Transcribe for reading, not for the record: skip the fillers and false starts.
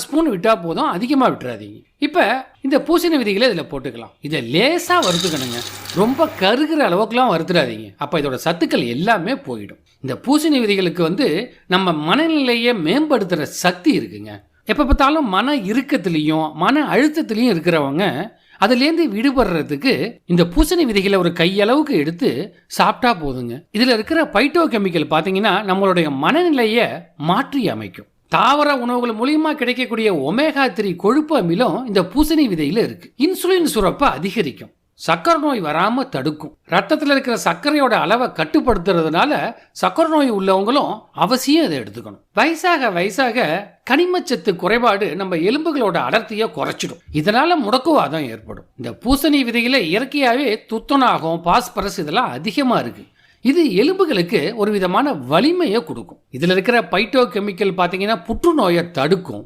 Spoon விட்டா போதும், அதிகமாக விட்டுறாதீங்க. இப்போ இந்த பூசணி விதைகளை இதில் போட்டுக்கலாம். இதை லேசாக வறுத்துக்கணுங்க, ரொம்ப கருகிற அளவுக்குலாம் வறுத்துடாதீங்க. அப்போ இதோட சத்துக்கள் எல்லாமே போயிடும். இந்த பூசணி விதைகளுக்கு நம்ம மனநிலையை மேம்படுத்துகிற சக்தி இருக்குங்க. எப்போ பார்த்தாலும் மன இறுக்கத்திலையும் மன அழுத்தத்திலையும் இருக்கிறவங்க அதுலேருந்து விடுபடுறதுக்கு இந்த பூசணி விதைகளை ஒரு கையளவுக்கு எடுத்து சாப்பிட்டா போதுங்க. இதில் இருக்கிற பைட்டோ கெமிக்கல் பார்த்தீங்கன்னா நம்மளுடைய மனநிலையை மாற்றி அமைக்கும். தாவர உணவுகள் மூலியமா கிடைக்கக்கூடிய ஒமேகா 3 கொழுப்பு அமிலம் இந்த பூசணி விதையில இருக்கு. இன்சுலின் சுரப்பை அதிகரிக்கும், சக்கரை நோய் வராம தடுக்கும், ரத்தத்தில் இருக்கிற சர்க்கரையோட அளவை கட்டுப்படுத்துறதுனால சக்கரை நோய் உள்ளவங்களும் அவசியம் இதை எடுத்துக்கணும். வயசாக வயசாக கனிமச்சத்து குறைபாடு நம்ம எலும்புகளோட அடர்த்தியை குறைச்சிடும். இதனால முடக்குவாதம் ஏற்படும். இந்த பூசணி விதையில இயற்கையாகவே துத்தநாகம், பாஸ்பரஸ் இதெல்லாம் அதிகமா இருக்கு. இது எலும்புகளுக்கு ஒரு விதமான வலிமையை கொடுக்கும். இதில் இருக்கிற பைட்டோ கெமிக்கல் பார்த்தீங்கன்னா புற்றுநோயை தடுக்கும்,